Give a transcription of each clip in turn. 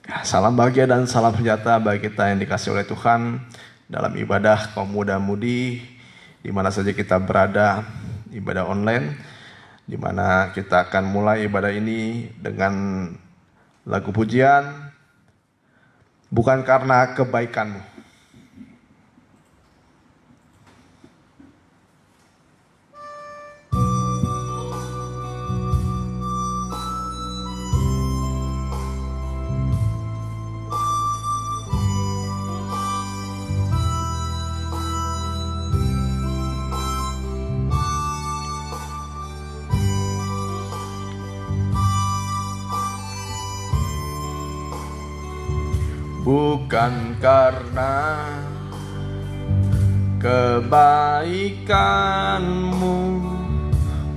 Salam bahagia dan salam sejahtera bagi kita yang dikasih oleh Tuhan dalam ibadah kaum muda-mudi di mana saja kita berada, ibadah online, di mana kita akan mulai ibadah ini dengan lagu pujian, bukan karena kebaikanmu. Bukan karena kebaikanmu,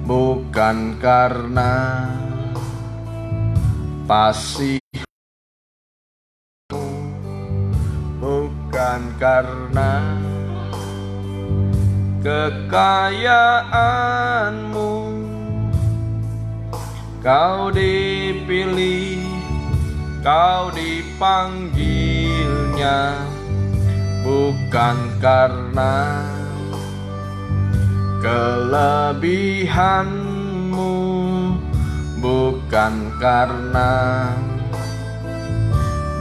bukan karena kasihmu, bukan karena kekayaanmu, kau dipilih, kau dipanggilnya, bukan karena kelebihanmu, bukan karena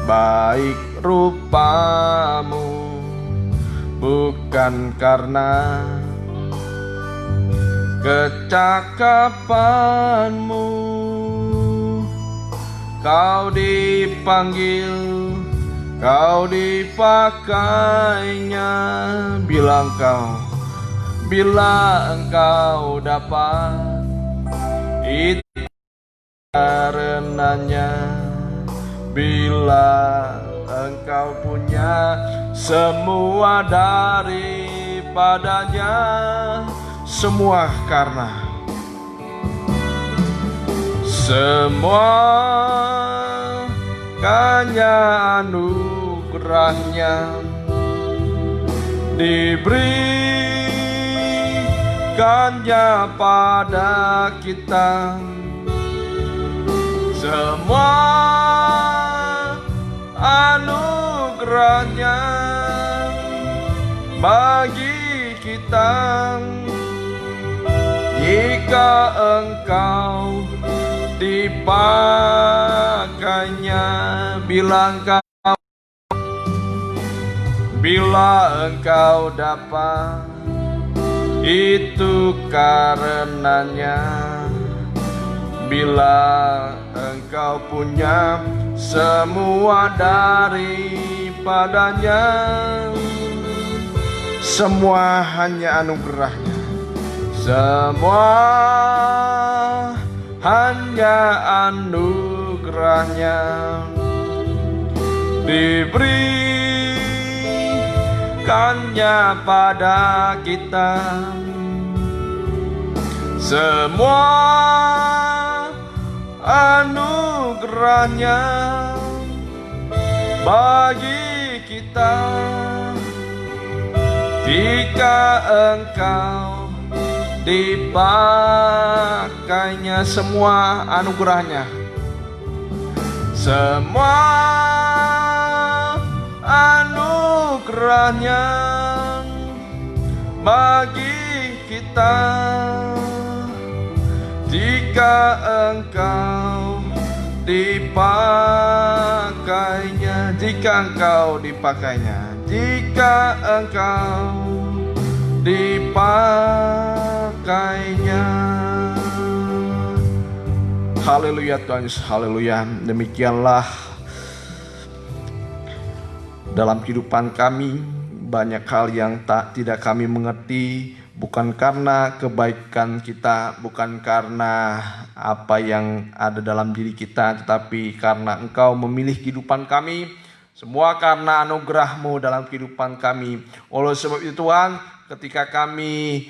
baik rupamu, bukan karena kecakapanmu. Kau dipanggil, kau dipakainya, bila engkau dapat, itu karenanya. Bila engkau punya semua daripadanya, semua karena semua hanya anugerahnya diberikannya pada kita. Semua anugerahnya bagi kita. Jika engkau dipakainya, bila engkau dapat, itu karenanya. Bila engkau punya semua daripadanya, semua hanya anugerahnya. Semua hanya anugerahnya diberikannya pada kita. Semua anugerahnya bagi kita. Jika engkau dipakainya, semua anugerahnya, semua anugerahnya bagi kita. Jika engkau dipakainya, jika engkau dipakainya, jika engkau dipakainya. Haleluya Tuhan Yesus, haleluya. Demikianlah dalam kehidupan kami banyak hal yang tidak kami mengerti, bukan karena kebaikan kita, bukan karena apa yang ada dalam diri kita, tetapi karena Engkau memilih kehidupan kami. Semua karena anugerah-Mu dalam kehidupan kami. Oleh sebab itu Tuhan, ketika kami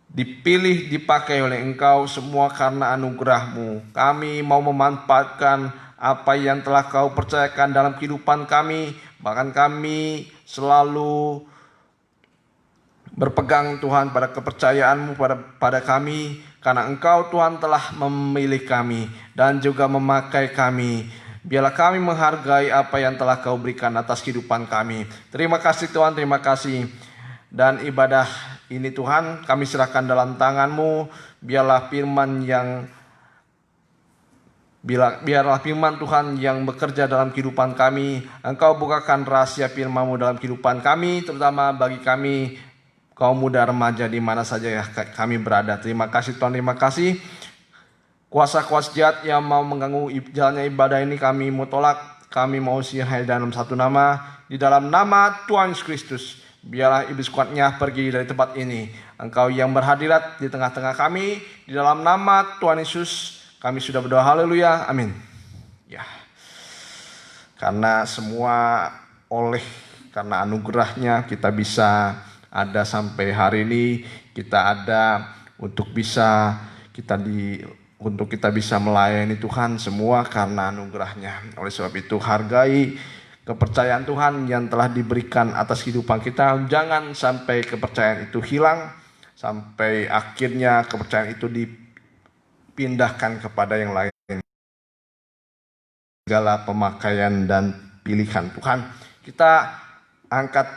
dipilih, dipakai oleh Engkau, semua karena anugerah-Mu. Kami mau memanfaatkan apa yang telah Kau percayakan dalam kehidupan kami. Bahkan kami selalu berpegang Tuhan pada kepercayaan-Mu pada kami. Karena Engkau Tuhan telah memilih kami dan juga memakai kami. Biarlah kami menghargai apa yang telah Kau berikan atas kehidupan kami. Terima kasih Tuhan, terima kasih. Dan ibadah ini Tuhan kami serahkan dalam tangan-Mu. Biarlah firman Tuhan yang bekerja dalam kehidupan kami. Engkau bukakan rahasia firman-Mu dalam kehidupan kami, terutama bagi kami kaum muda remaja di mana saja ya kami berada. Terima kasih Tuhan, terima kasih. Kuasa-kuasa jahat yang mau mengganggu jalannya ibadah ini kami mau tolak. Kami mau sihir dalam satu nama, di dalam nama Tuhan Yesus Kristus. Biarlah iblis kuatnya pergi dari tempat ini. Engkau yang berhadirat di tengah-tengah kami, di dalam nama Tuhan Yesus kami sudah berdoa. Haleluya, amin. Ya, karena semua karena anugerahnya kita bisa ada sampai hari ini. Kita ada untuk kita bisa melayani Tuhan, semua karena anugerahnya. Oleh sebab itu hargai kepercayaan Tuhan yang telah diberikan atas kehidupan kita. Jangan sampai kepercayaan itu hilang, sampai akhirnya kepercayaan itu dipindahkan kepada yang lain. Segala pemakaian dan pilihan Tuhan. Kita angkat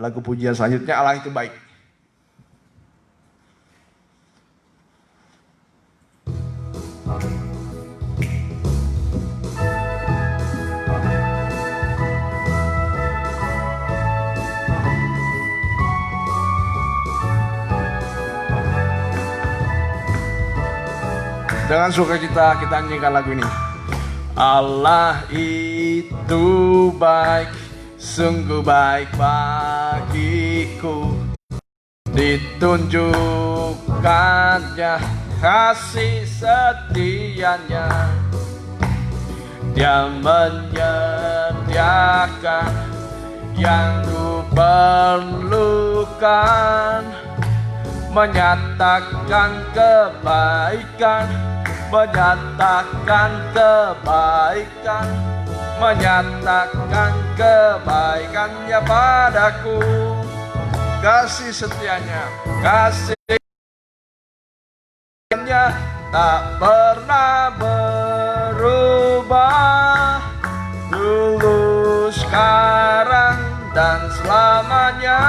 lagu pujian selanjutnya, Allah itu baik. Dengan sukacita kita nyanyikan lagu ini. Allah itu baik, sungguh baik bagiku. Ditunjukkannya kasih setianya. Dia menyediakan yang ku perlukan, menyatakan kebaikan, menyatakan kebaikan, menyatakan kebaikannya padaku. Kasih setianya, kasih setianya tak pernah berubah, dulu, sekarang, dan selamanya.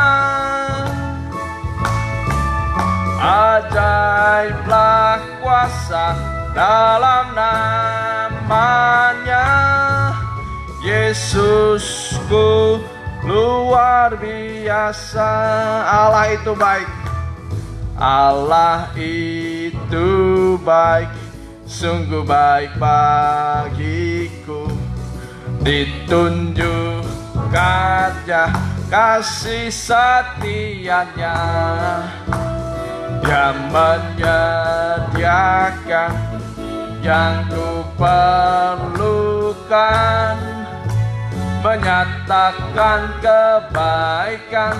Ajaiblah kuasa dalam namanya, Yesusku luar biasa. Allah itu baik, Allah itu baik, sungguh baik bagiku. Ditunjukkannya kasih setianya. Dia menyediakan yang ku perlukan, menyatakan kebaikan,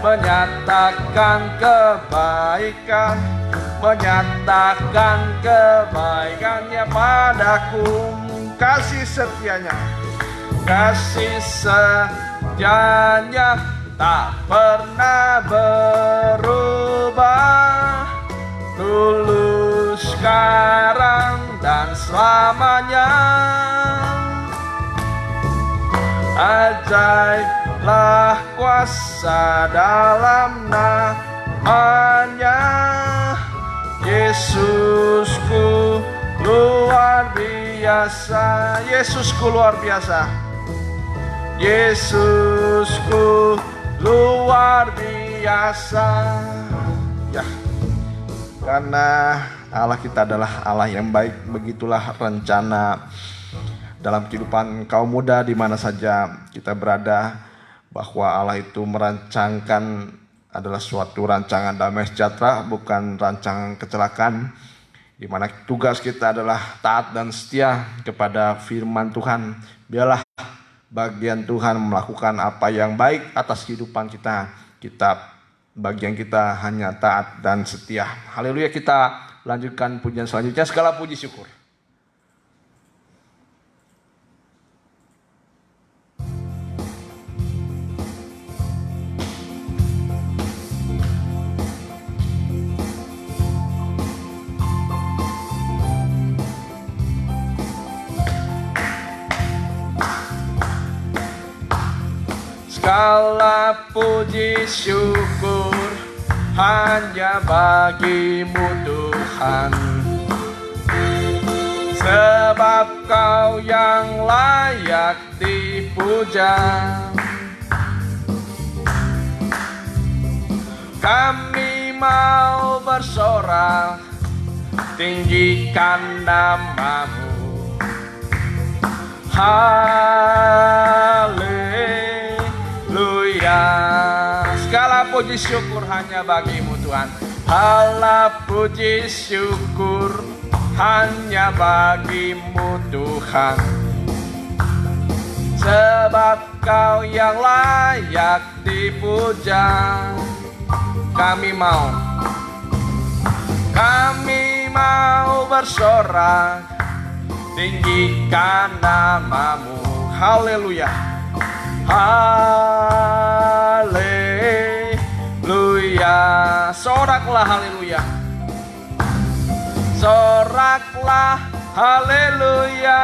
menyatakan kebaikan, menyatakan kebaikannya padaku. Kasih setianya, kasih setianya tak pernah berubah, dulu, sekarang, dan selamanya. Ajaiblah kuasa dalam namanya, Yesusku luar biasa. Yesusku luar biasa, Yesusku luar biasa. Ya, karena Allah kita adalah Allah yang baik. Begitulah rencana dalam kehidupan kaum muda di mana saja kita berada, bahwa Allah itu merancangkan adalah suatu rancangan damai sejahtera, bukan rancangan kecelakaan, di mana tugas kita adalah taat dan setia kepada firman Tuhan. Biarlah bagian Tuhan melakukan apa yang baik atas kehidupan kita. Bagian kita hanya taat dan setia. Haleluya, kita lanjutkan pujian selanjutnya. Segala puji syukur. Segala puji syukur hanya bagi-Mu Tuhan, sebab Kau yang layak dipuja. Kami mau bersorak, tinggikan nama-Mu. Haleluya. Segala puji syukur hanya bagi-Mu Tuhan. Segala puji syukur hanya bagi-Mu Tuhan, sebab Kau yang layak dipuja. Kami mau bersorak, tinggikan nama-Mu. Haleluya. Haleluya. Soraklah haleluya. Soraklah haleluya.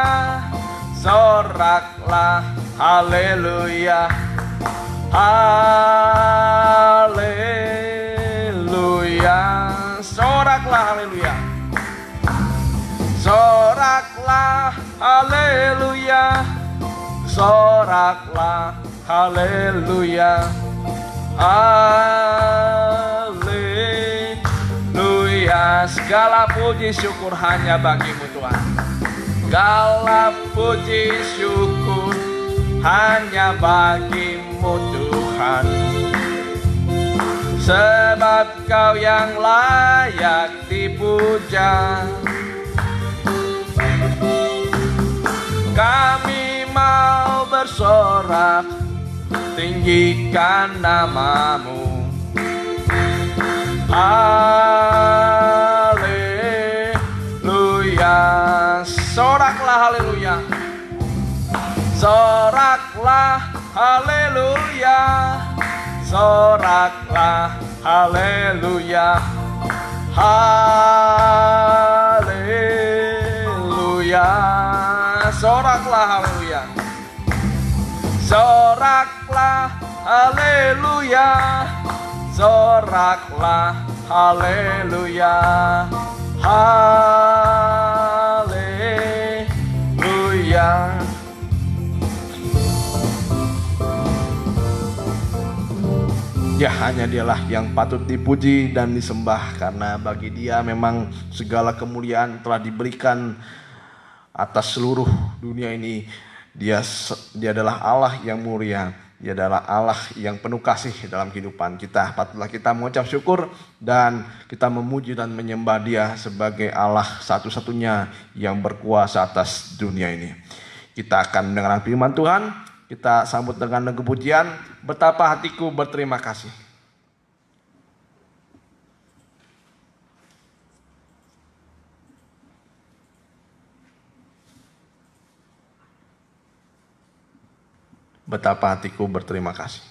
Soraklah haleluya. Haleluya. Soraklah haleluya. Soraklah haleluya. Soraklah haleluya. Haleluya. Segala puji syukur hanya bagi-Mu Tuhan. Segala puji syukur hanya bagi-Mu Tuhan, sebab Kau yang layak dipuja. Kami mau bersorak, tinggikan nama-Mu. Haleluya. Soraklah haleluya. Soraklah haleluya. Soraklah haleluya. Haleluya. Soraklah haleluya. Soraklah haleluya. Soraklah haleluya. Haleluya. Ya, hanya Dialah yang patut dipuji dan disembah, karena bagi Dia memang segala kemuliaan telah diberikan atas seluruh dunia ini. Dia adalah Allah yang mulia. Dia adalah Allah yang penuh kasih dalam kehidupan kita. Patutlah kita mengucap syukur dan kita memuji dan menyembah Dia sebagai Allah satu-satunya yang berkuasa atas dunia ini. Kita akan mendengarkan firman Tuhan. Kita sambut dengan kepujian. Betapa hatiku berterima kasih. Betapa hatiku berterima kasih.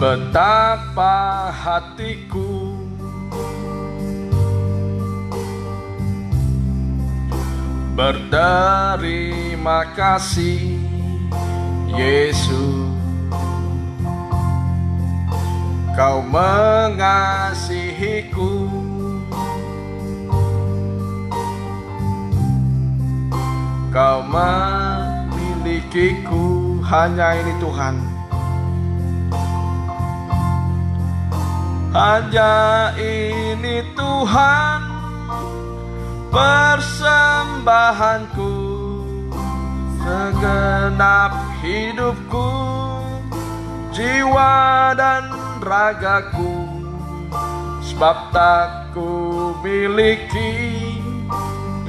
Betapa hatiku berterima kasih, Yesus. Kau mengasihiku, Kau memilikiku. Hanya ini Tuhan, hanya ini Tuhan persembahanku, segenap hidupku, jiwa dan ragaku, sebab tak ku miliki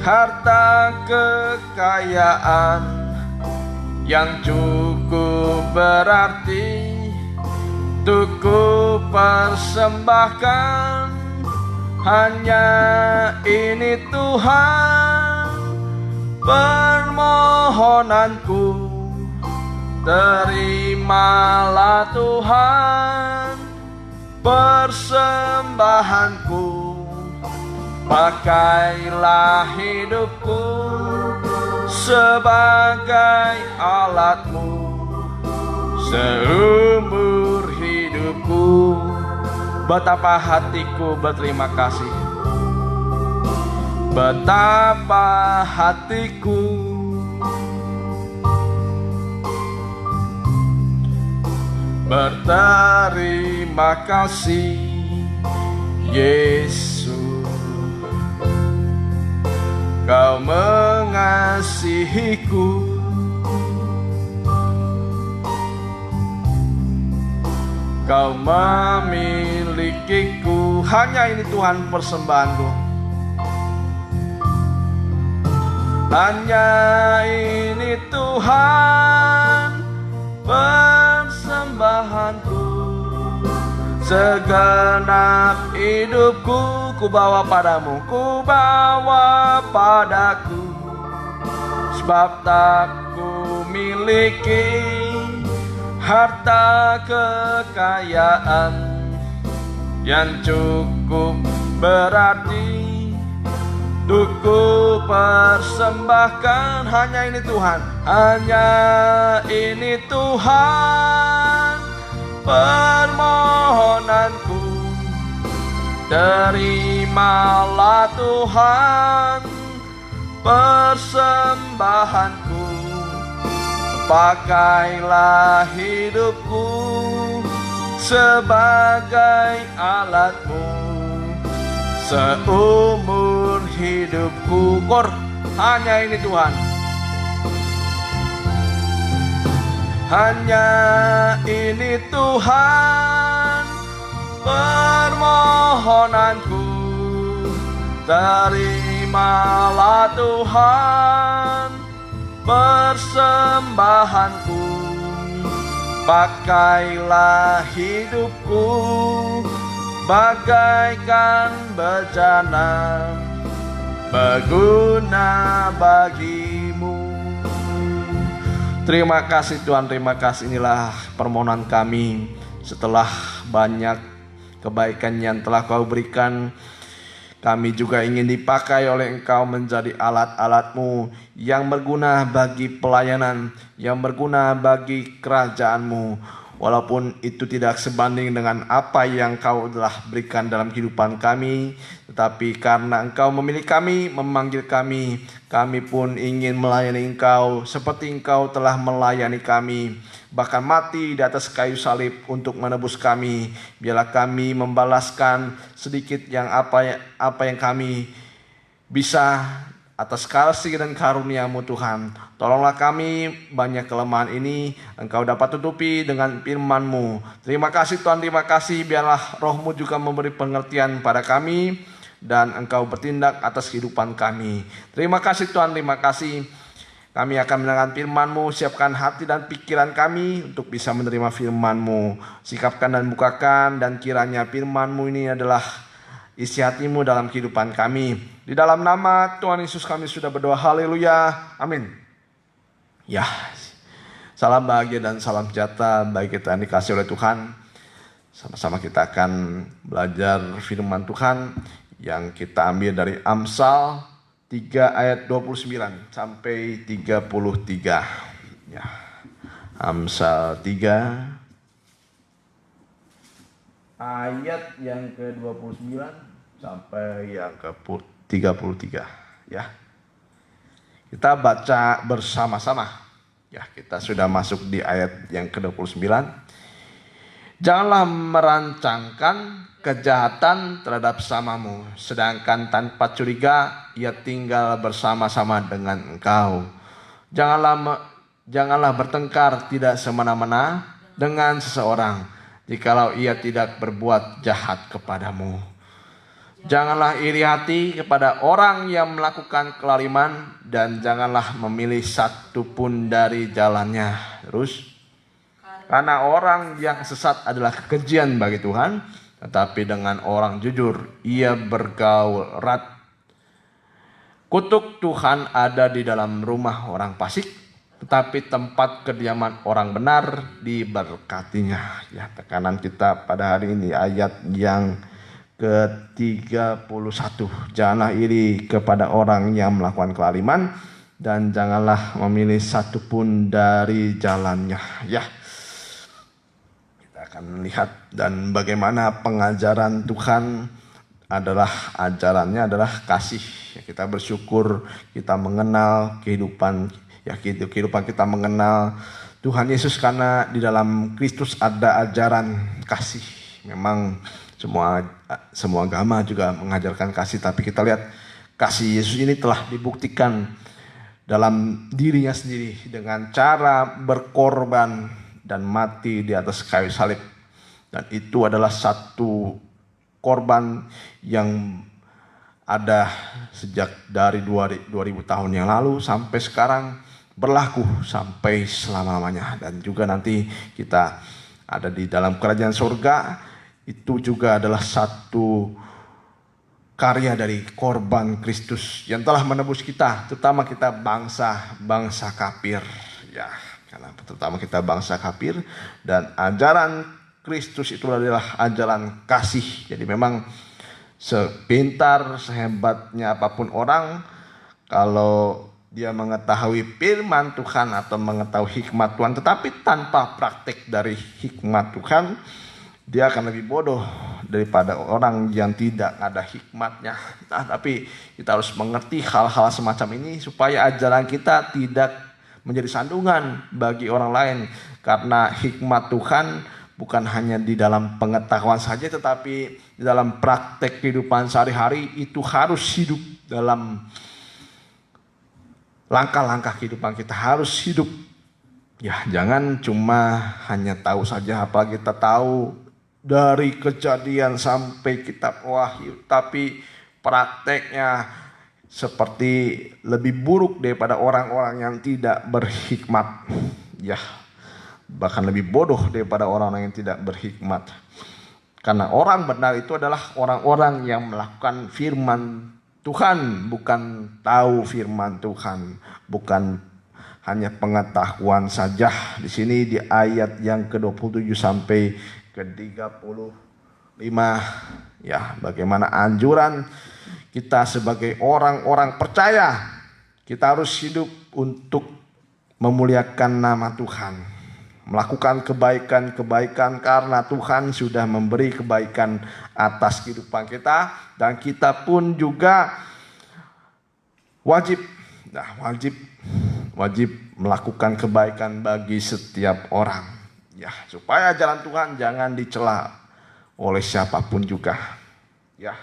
harta kekayaan yang cukup berarti untuk ku persembahkan. Hanya ini Tuhan permohonanku, terimalah Tuhan persembahanku. Pakailah hidupku sebagai alatmu seumur hidupku. Betapa hatiku berterima kasih, betapa hatiku berterima kasih. Yesus, Kau mengasihiku, Kau memilikiku. Hanya ini Tuhan persembahanku, hanya ini Tuhan persembahanku. Segenap hidupku ku bawa padamu, ku bawa padaku. Sebab tak ku miliki harta kekayaan yang cukup berarti untuk ku persembahkan. Hanya ini Tuhan, hanya ini Tuhan permohonanku. Terimalah Tuhan persembahanku. Pakailah hidupku sebagai alatmu seumur hidupku. Hanya ini Tuhan, hanya ini Tuhan permohonanku. Terimalah Tuhan persembahanku. Pakailah hidupku bagaikan bejana berguna bagimu. Terima kasih Tuhan, terima kasih. Inilah permohonan kami setelah banyak kebaikan yang telah Kau berikan. Kami juga ingin dipakai oleh Engkau menjadi alat-alat-Mu yang berguna bagi pelayanan, yang berguna bagi kerajaan-Mu. Walaupun itu tidak sebanding dengan apa yang Kau telah berikan dalam kehidupan kami, tetapi karena Engkau memilih kami, memanggil kami, kami pun ingin melayani Engkau seperti Engkau telah melayani kami, bahkan mati di atas kayu salib untuk menebus kami. Biarlah kami membalaskan sedikit yang apa yang kami bisa atas kasih dan karunia-Mu Tuhan. Tolonglah kami, banyak kelemahan ini Engkau dapat tutupi dengan firman-Mu. Terima kasih Tuhan, terima kasih. Biarlah Roh-Mu juga memberi pengertian pada kami dan Engkau bertindak atas kehidupan kami. Terima kasih Tuhan, terima kasih. Kami akan mendengarkan firman-Mu. Siapkan hati dan pikiran kami untuk bisa menerima firman-Mu. Sikapkan dan bukakan, dan kiranya firman-Mu ini adalah isi hati-Mu dalam kehidupan kami. Di dalam nama Tuhan Yesus kami sudah berdoa. Haleluya. Amin. Ya, salam bahagia dan salam sejahtera bagi kita yang dikasih oleh Tuhan. Sama-sama kita akan belajar firman Tuhan yang kita ambil dari Amsal 3 ayat 29 sampai 33. Ya. Amsal 3 ayat yang ke-29 sampai yang ke-33, ya. Kita baca bersama-sama. Ya, kita sudah masuk di ayat yang ke-29. Janganlah merancangkan kejahatan terhadap samamu, sedangkan tanpa curiga ia tinggal bersama-sama dengan engkau. Janganlah bertengkar tidak semena-mena dengan seseorang, jikalau ia tidak berbuat jahat kepadamu. Janganlah iri hati kepada orang yang melakukan kelaliman, dan janganlah memilih satu pun dari jalannya. Terus, karena orang yang sesat adalah kekejian bagi Tuhan, tetapi dengan orang jujur ia bergaul erat. Kutuk Tuhan ada di dalam rumah orang fasik, tetapi tempat kediaman orang benar diberkatinya. Ya, tekanan kita pada hari ini ayat yang ke-31. Janganlah iri kepada orang yang melakukan kelaliman, dan janganlah memilih satu pun dari jalannya. Ya, kita akan lihat dan bagaimana pengajaran Tuhan adalah ajarannya adalah kasih. Ya, kita bersyukur kita mengenal kehidupan kita mengenal Tuhan Yesus, karena di dalam Kristus ada ajaran kasih. Memang semua agama juga mengajarkan kasih, tapi kita lihat kasih Yesus ini telah dibuktikan dalam dirinya sendiri dengan cara berkorban dan mati di atas kayu salib. Dan itu adalah satu korban yang ada sejak dari 2000 tahun yang lalu sampai sekarang, berlaku sampai selama-lamanya. Dan juga nanti kita ada di dalam kerajaan surga, itu juga adalah satu karya dari korban Kristus yang telah menebus kita, terutama kita bangsa kafir. Ya, karena terutama kita bangsa kafir, dan ajaran Kristus itu adalah ajaran kasih. Jadi memang sepintar, sehebatnya apapun orang, kalau dia mengetahui firman Tuhan atau mengetahui hikmat Tuhan, tetapi tanpa praktek dari hikmat Tuhan, dia akan lebih bodoh daripada orang yang tidak ada hikmatnya. Nah, tapi kita harus mengerti hal-hal semacam ini supaya ajaran kita tidak menjadi sandungan bagi orang lain. Karena hikmat Tuhan bukan hanya di dalam pengetahuan saja, tetapi di dalam praktek kehidupan sehari-hari. Itu harus hidup dalam langkah-langkah kehidupan kita, harus hidup. Ya, jangan cuma hanya tahu saja, apa kita tahu dari Kejadian sampai kitab Wahyu, tapi prakteknya seperti lebih buruk daripada orang-orang yang tidak berhikmat. Ya, bahkan lebih bodoh daripada orang-orang yang tidak berhikmat. Karena orang benar itu adalah orang-orang yang melakukan firman Tuhan, bukan tahu firman Tuhan, bukan hanya pengetahuan saja. Di sini di ayat yang ke-27 sampai ke-35, ya, bagaimana anjuran kita sebagai orang-orang percaya, kita harus hidup untuk memuliakan nama Tuhan, melakukan kebaikan-kebaikan karena Tuhan sudah memberi kebaikan atas kehidupan kita, dan kita pun juga wajib melakukan kebaikan bagi setiap orang. Ya, supaya jalan Tuhan jangan dicela oleh siapapun juga. Ya.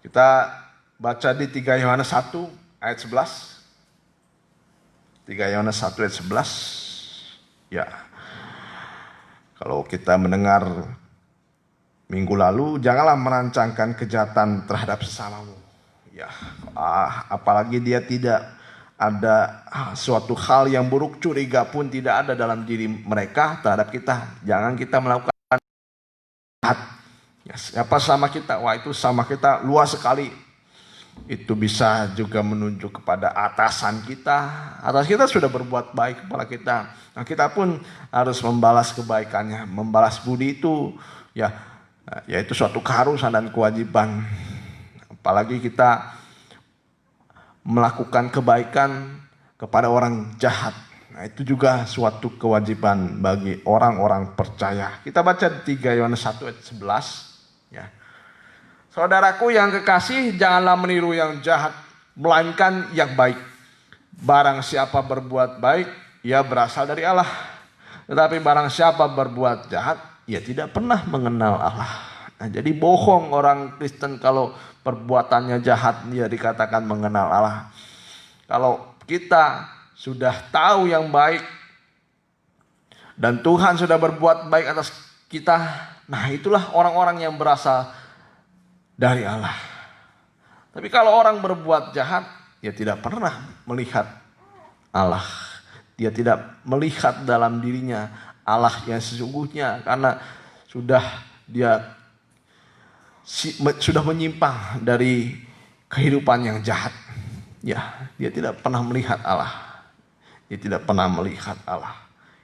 Kita baca di 3 Yohanes 1 ayat 11. 3 Yohanes 1 ayat 11. Ya. Kalau kita mendengar minggu lalu, janganlah merancangkan kejahatan terhadap sesamamu. Ya, apalagi dia tidak ada suatu hal yang buruk, curiga pun tidak ada dalam diri mereka terhadap kita. Jangan kita melakukan jahat. Ya, siapa sama kita? Wah, itu sama kita luas sekali. Itu bisa juga menunjuk kepada atasan kita. Atas kita sudah berbuat baik kepada kita. Nah, kita pun harus membalas kebaikannya. Membalas budi itu ya, yaitu suatu keharusan dan kewajiban. Apalagi kita melakukan kebaikan kepada orang jahat. Nah, itu juga suatu kewajiban bagi orang-orang percaya. Kita baca 3 Yohanes 1 ayat 11. Ya. Saudaraku yang kekasih, janganlah meniru yang jahat, melainkan yang baik. Barang siapa berbuat baik, ia berasal dari Allah. Tetapi barang siapa berbuat jahat, ia tidak pernah mengenal Allah. Nah, jadi bohong orang Kristen kalau perbuatannya jahat dia dikatakan mengenal Allah. Kalau kita sudah tahu yang baik dan Tuhan sudah berbuat baik atas kita, nah itulah orang-orang yang berasal dari Allah. Tapi kalau orang berbuat jahat, dia tidak pernah melihat Allah. Dia tidak melihat dalam dirinya Allah yang sesungguhnya, karena dia sudah menyimpang dari kehidupan yang jahat. Ya, dia tidak pernah melihat Allah. Dia tidak pernah melihat Allah.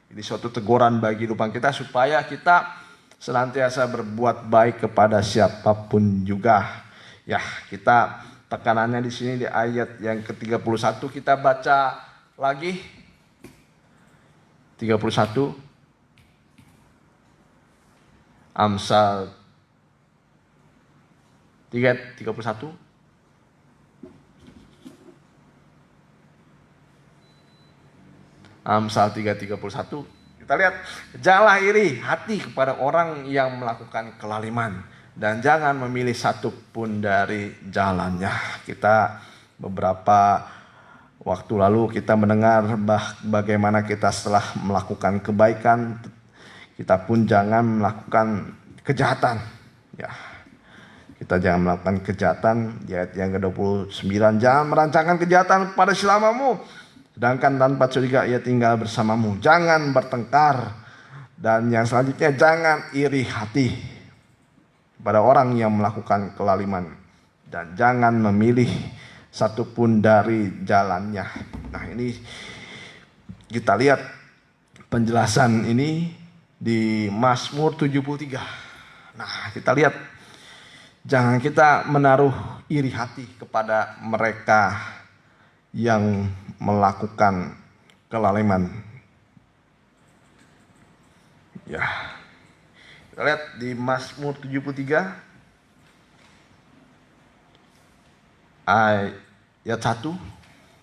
Ini suatu teguran bagi kehidupan kita supaya kita senantiasa berbuat baik kepada siapapun juga. Ya, kita tekanannya di sini di ayat yang ke-31, kita baca lagi 31 Amsal 31. Amsal 3:31. Kita lihat, janganlah iri hati kepada orang yang melakukan kelaliman, dan jangan memilih satu pun dari jalannya. Kita beberapa waktu lalu kita mendengar bagaimana kita setelah melakukan kebaikan, kita pun jangan melakukan kejahatan. Ya, kita jangan melakukan kejahatan. Di ayat yang ke-29, jangan merancangkan kejahatan pada selamamu, sedangkan tanpa curiga ia tinggal bersamamu. Jangan bertengkar. Dan yang selanjutnya, jangan iri hati pada orang yang melakukan kelaliman, dan jangan memilih satupun dari jalannya. Nah, ini kita lihat penjelasan ini di Mazmur 73. Nah, kita lihat, jangan kita menaruh iri hati kepada mereka yang melakukan kelaliman. Ya, kita lihat di Mazmur 73 ayat 1.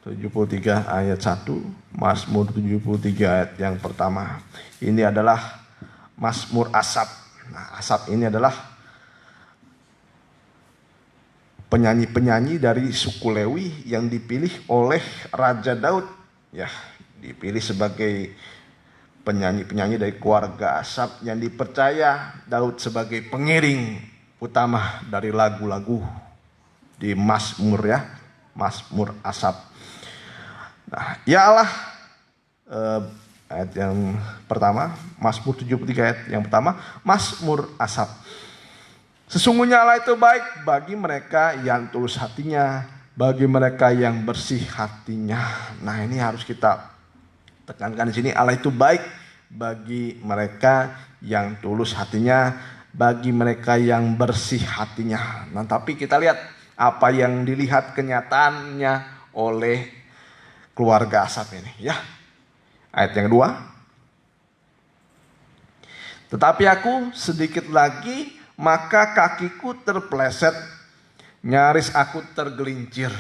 73 ayat 1. Mazmur 73 ayat yang pertama. Ini adalah Mazmur Asaf. Nah, Asaf ini adalah penyanyi-penyanyi dari suku Lewi yang dipilih oleh Raja Daud. Ya, dipilih sebagai penyanyi-penyanyi dari keluarga Asaf yang dipercaya Daud sebagai pengiring utama dari lagu-lagu di Mazmur, ya, Mazmur Asaf. Nah, ya Allah, ayat yang pertama, Mazmur 73 ayat yang pertama, Mazmur Asaf. Sesungguhnya Allah itu baik bagi mereka yang tulus hatinya, bagi mereka yang bersih hatinya. Nah, ini harus kita tekankan di sini, Allah itu baik bagi mereka yang tulus hatinya, bagi mereka yang bersih hatinya. Nah, tapi kita lihat apa yang dilihat kenyataannya oleh keluarga Asaf ini, ya. Ayat yang kedua. Tetapi aku sedikit lagi, maka kakiku terpeleset, nyaris aku tergelincir.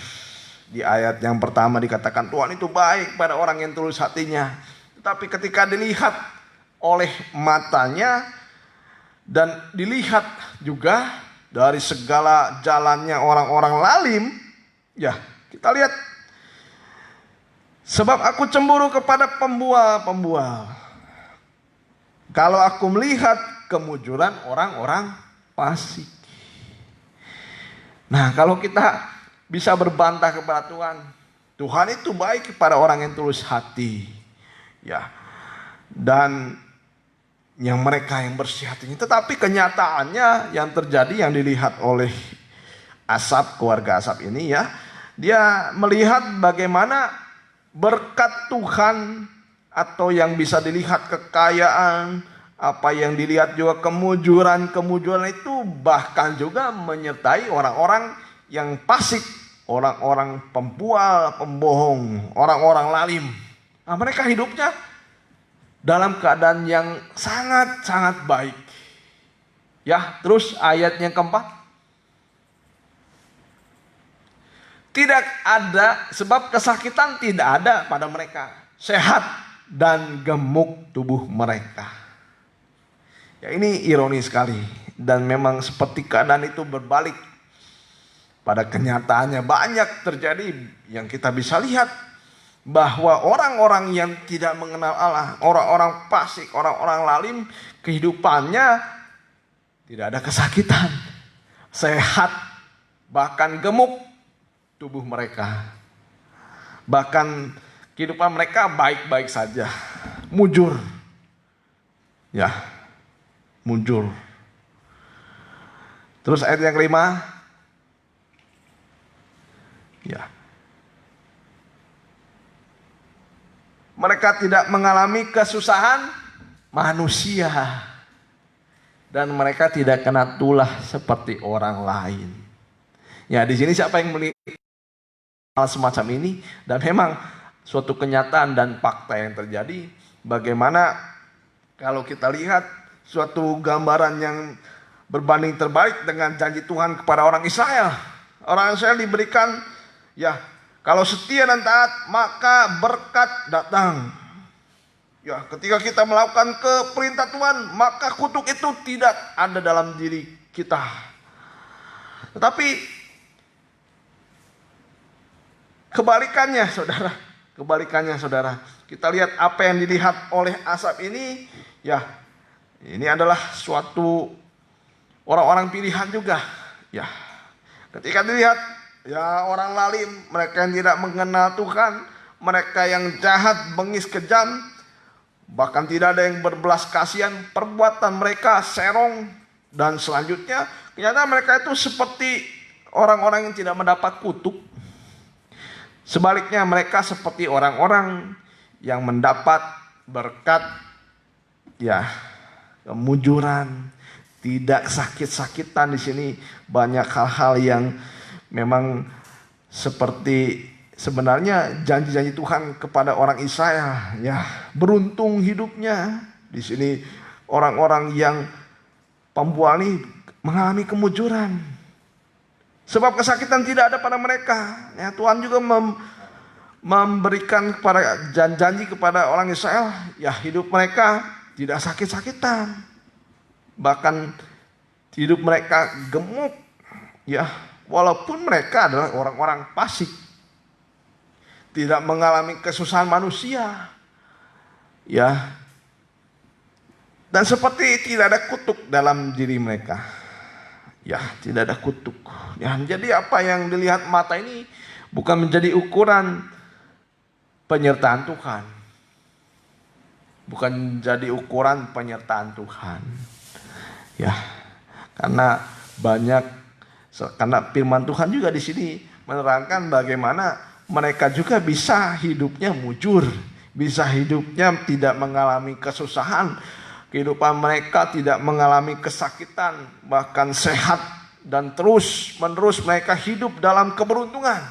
Di ayat yang pertama dikatakan Tuhan itu baik pada orang yang tulus hatinya. Tetapi ketika dilihat oleh matanya dan dilihat juga dari segala jalannya orang-orang lalim, ya, kita lihat, sebab aku cemburu kepada pembual-pembual, kalau aku melihat kemujuran orang-orang fasik. Nah, kalau kita bisa berbantah kepada Tuhan, Tuhan itu baik kepada orang yang tulus hati, ya, dan yang mereka yang bersih hatinya. Tetapi kenyataannya yang terjadi, yang dilihat oleh Asaf, keluarga Asaf ini, ya, dia melihat bagaimana berkat Tuhan, atau yang bisa dilihat kekayaan, apa yang dilihat juga kemujuran itu bahkan juga menyertai orang-orang yang fasik, orang-orang pembual, pembohong, orang-orang lalim. Nah, mereka hidupnya dalam keadaan yang sangat-sangat baik. Ya, terus ayat yang keempat. Tidak ada, sebab kesakitan tidak ada pada mereka. Sehat dan gemuk tubuh mereka. Ya, ini ironi sekali. Dan memang seperti keadaan itu berbalik. Pada kenyataannya banyak terjadi yang kita bisa lihat. bahwa orang-orang yang tidak mengenal Allah, orang-orang fasik, orang-orang lalim, kehidupannya tidak ada kesakitan, sehat, bahkan gemuk tubuh mereka. Bahkan kehidupan mereka baik-baik saja, mujur. Ya, mujur. Terus ayat yang kelima, ya, mereka tidak mengalami kesusahan manusia dan mereka tidak kena tulah seperti orang lain. Ya, di sini siapa yang melihat hal semacam ini, dan memang suatu kenyataan dan fakta yang terjadi. Bagaimana kalau kita lihat suatu gambaran yang berbanding terbalik dengan janji Tuhan kepada orang Israel. Orang Israel diberikan, ya, kalau setia dan taat maka berkat datang. Ya, ketika kita melakukan perintah Tuhan maka kutuk itu tidak ada dalam diri kita. Tetapi kebalikannya saudara, kita lihat apa yang dilihat oleh Asaf ini, ya, ini adalah suatu orang-orang pilihan juga, ya. Ketika dilihat, ya, orang lalim, mereka yang tidak mengenal Tuhan, mereka yang jahat, bengis, kejam, bahkan tidak ada yang berbelas kasihan, perbuatan mereka serong, dan selanjutnya kenyataan mereka itu seperti orang-orang yang tidak mendapat kutuk. Sebaliknya mereka seperti orang-orang yang mendapat berkat, ya, kemujuran, tidak sakit-sakitan. Di sini banyak hal-hal yang memang seperti sebenarnya janji-janji Tuhan kepada orang Israel, ya, beruntung hidupnya. Di sini orang-orang yang pembual ini mengalami kemujuran. Sebab kesakitan tidak ada pada mereka. Ya, Tuhan juga memberikan kepada janji kepada orang Israel, ya, hidup mereka tidak sakit-sakitan. Bahkan hidup mereka gemuk, ya, walaupun mereka adalah orang-orang fasik, tidak mengalami kesusahan manusia, ya, dan seperti tidak ada kutuk dalam diri mereka. Ya, tidak ada kutuk. Ya, jadi apa yang dilihat mata ini bukan menjadi ukuran penyertaan Tuhan. Bukan jadi ukuran penyertaan Tuhan. Ya, karena firman Tuhan juga di sini menerangkan bagaimana mereka juga bisa hidupnya mujur, bisa hidupnya tidak mengalami kesusahan. Kehidupan mereka tidak mengalami kesakitan, bahkan sehat, dan terus menerus mereka hidup dalam keberuntungan.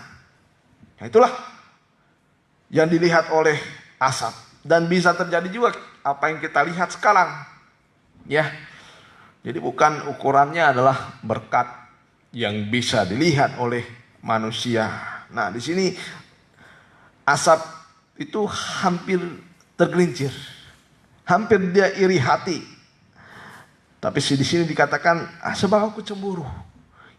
Nah, itulah yang dilihat oleh Asaf, dan bisa terjadi juga apa yang kita lihat sekarang, ya. Jadi bukan ukurannya adalah berkat yang bisa dilihat oleh manusia. Nah, di sini Asaf itu hampir tergelincir. Hampir dia iri hati. Tapi di sini dikatakan, sebab aku cemburu,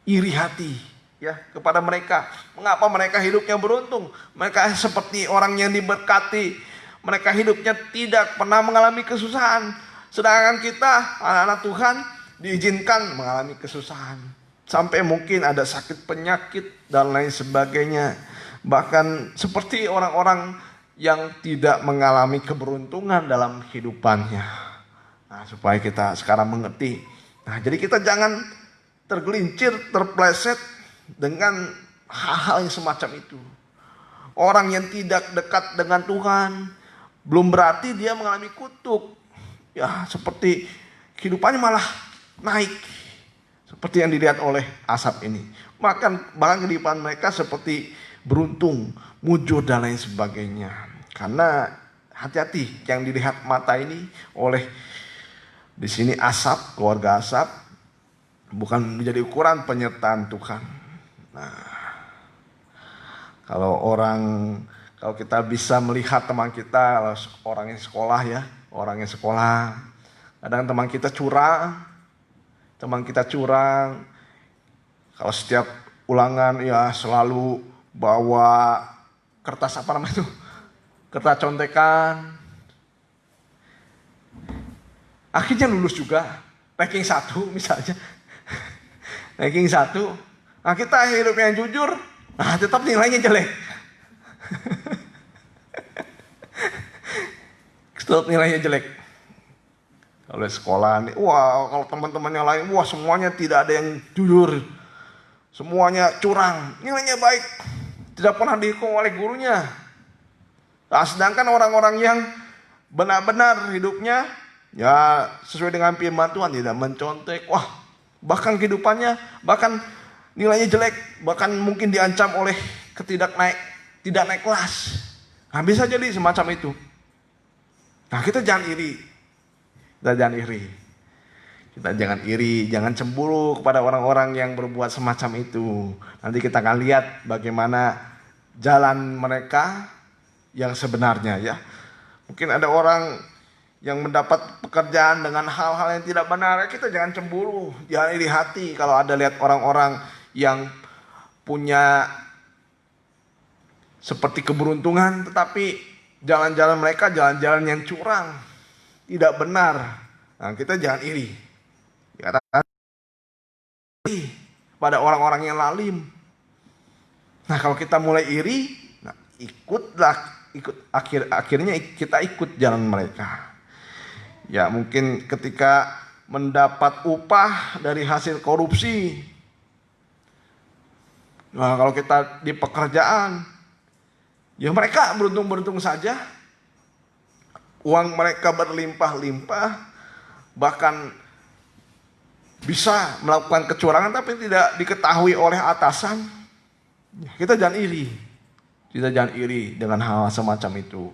iri hati, ya, kepada mereka. Mengapa mereka hidupnya beruntung? Mereka seperti orang yang diberkati. Mereka hidupnya tidak pernah mengalami kesusahan. Sedangkan kita, anak-anak Tuhan, diizinkan mengalami kesusahan. Sampai mungkin ada sakit penyakit dan lain sebagainya. Bahkan seperti orang-orang yang tidak mengalami keberuntungan dalam hidupannya. Nah, supaya kita sekarang mengerti. Nah, jadi kita jangan tergelincir, terpleset dengan hal-hal yang semacam itu. Orang yang tidak dekat dengan Tuhan belum berarti dia mengalami kutuk. Ya, seperti kehidupannya malah naik. Seperti yang dilihat oleh Asaf ini. Bahkan kehidupan mereka seperti beruntung, mujur, dan lain sebagainya. Karena hati-hati yang dilihat mata ini oleh di sini Asaf, keluarga Asaf, bukan menjadi ukuran penyertaan Tuhan. Nah, kalau kita bisa melihat teman kita, orang yang sekolah, ya, orang yang sekolah, kadang teman kita curang, kalau setiap ulangan, ya, selalu bawa kertas apa namanya itu, kertas contekan. Akhirnya lulus juga, ranking 1 misalnya. Ranking 1. Nah, kita hidup yang jujur, nah tetap nilainya jelek. Tetap nilainya jelek. Kalau sekolah nih, wah kalau teman-teman yang lain, wah semuanya tidak ada yang jujur. Semuanya curang, nilainya baik. Tidak pernah dihukum oleh gurunya. Nah, sedangkan orang-orang yang benar-benar hidupnya ya sesuai dengan firman Tuhan, tidak mencontek, wah bahkan kehidupannya, bahkan nilainya jelek, bahkan mungkin diancam oleh tidak naik kelas. Nah, bisa jadi semacam itu. Nah, kita jangan iri. Kita jangan iri, jangan cemburu kepada orang-orang yang berbuat semacam itu. Nanti kita akan lihat bagaimana jalan mereka yang sebenarnya ya. Mungkin ada orang yang mendapat pekerjaan dengan hal-hal yang tidak benar, kita jangan cemburu, jangan iri hati kalau ada lihat orang-orang yang punya seperti keberuntungan, tetapi jalan-jalan mereka jalan-jalan yang curang, tidak benar. Nah, kita jangan iri. Dikatakan pada orang-orang yang lalim. Nah, kalau kita mulai iri, nah, akhirnya kita ikut jalan mereka. Ya, mungkin ketika mendapat upah dari hasil korupsi. Nah, kalau kita di pekerjaan, ya mereka beruntung-beruntung saja. Uang mereka berlimpah-limpah, bahkan bisa melakukan kecurangan tapi tidak diketahui oleh atasan. Kita jangan iri dengan hal semacam itu.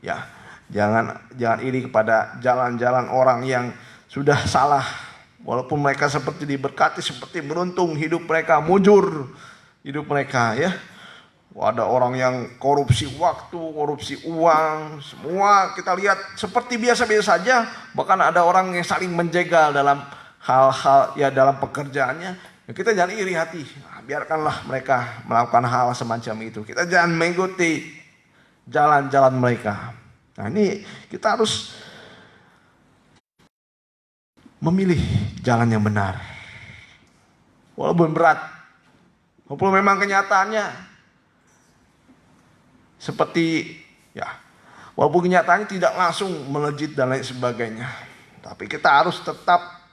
Ya, jangan iri kepada jalan-jalan orang yang sudah salah. Walaupun mereka seperti diberkati, seperti beruntung, hidup mereka mujur, hidup mereka ya. Ada orang yang korupsi waktu, korupsi uang, semua kita lihat seperti biasa-biasa saja. Bahkan ada orang yang saling menjegal dalam hal-hal ya dalam pekerjaannya. Ya, kita jangan iri hati. Nah, biarkanlah mereka melakukan hal semacam itu. Kita jangan mengikuti jalan-jalan mereka. Nah, ini kita harus memilih jalan yang benar. Walaupun berat, walaupun memang kenyataannya seperti ya, walaupun kenyataannya tidak langsung melejit dan lain sebagainya, tapi kita harus tetap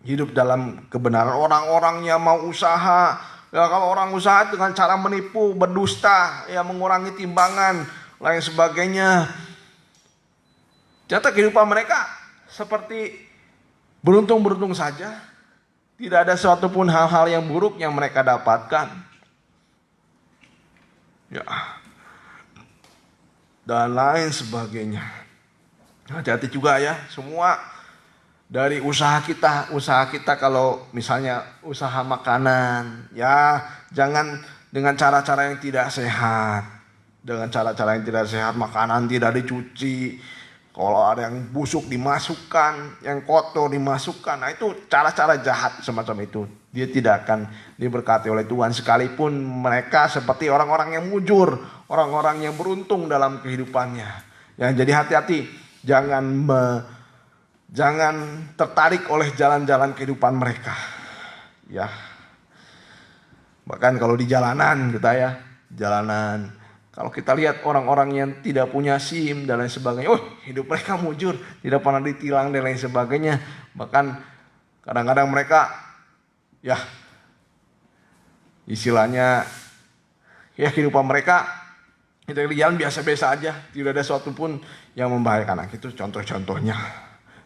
hidup dalam kebenaran. Orang-orang yang mau usaha, ya kalau orang usaha dengan cara menipu, berdusta, ya mengurangi timbangan, lain sebagainya, ternyata kehidupan mereka seperti beruntung-beruntung saja. Tidak ada suatu pun hal-hal yang buruk yang mereka dapatkan. Ya, dan lain sebagainya. Hati-hati juga ya, semua dari usaha kita kalau misalnya usaha makanan, ya jangan dengan cara-cara yang tidak sehat. Dengan cara-cara yang tidak sehat, makanan tidak dicuci. Kalau ada yang busuk dimasukkan, yang kotor dimasukkan. Nah, itu cara-cara jahat semacam itu. Dia tidak akan diberkati oleh Tuhan sekalipun mereka seperti orang-orang yang mujur, orang-orang yang beruntung dalam kehidupannya. Ya, jadi hati-hati, jangan tertarik oleh jalan-jalan kehidupan mereka. Ya. Bahkan kalau di jalanan kalau kita lihat orang-orang yang tidak punya SIM dan lain sebagainya, hidup mereka mujur, tidak pernah ditilang dan lain sebagainya. Bahkan kadang-kadang mereka ya istilahnya ya kehidupan mereka itu di jalan biasa-biasa aja, tidak ada sesuatu pun yang membahayakan. Nah, itu contoh-contohnya.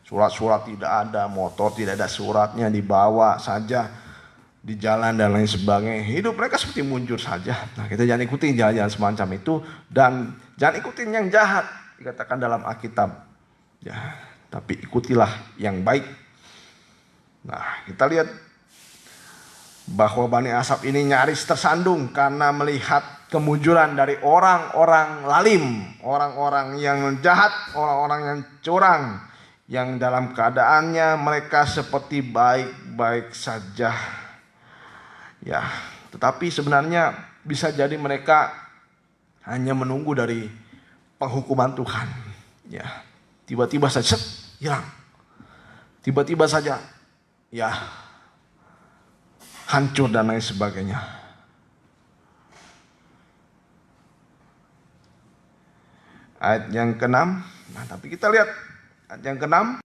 Surat-surat tidak ada, motor tidak ada suratnya, dibawa saja di jalan dan lain sebagainya. Hidup mereka seperti mujur saja. Nah, kita jangan ikuti jalan-jalan semacam itu dan jangan ikutin yang jahat dikatakan dalam Alkitab. Ya, tapi ikutilah yang baik. Nah, kita lihat bahwa Bani Asaf ini nyaris tersandung karena melihat kemujuran dari orang-orang lalim, orang-orang yang jahat, orang-orang yang curang, yang dalam keadaannya mereka seperti baik-baik saja. Ya, tetapi sebenarnya bisa jadi mereka hanya menunggu dari penghukuman Tuhan. Ya, tiba-tiba saja hilang. Tiba-tiba saja ya hancur dan lain sebagainya. Ayat yang ke-6. Nah, tapi kita lihat ayat yang ke-6.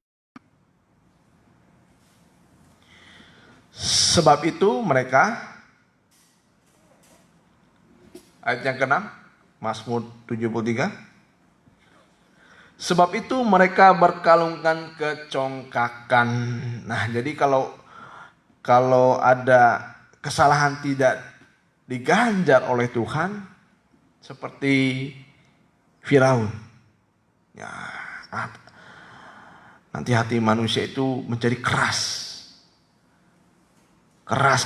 Sebab itu mereka, ayat yang ke-6, Mazmur 73. Sebab itu mereka berkalungkan kecongkakan. Nah, jadi kalau ada kesalahan tidak diganjar oleh Tuhan, seperti Firaun, ya, nanti hati manusia itu menjadi keras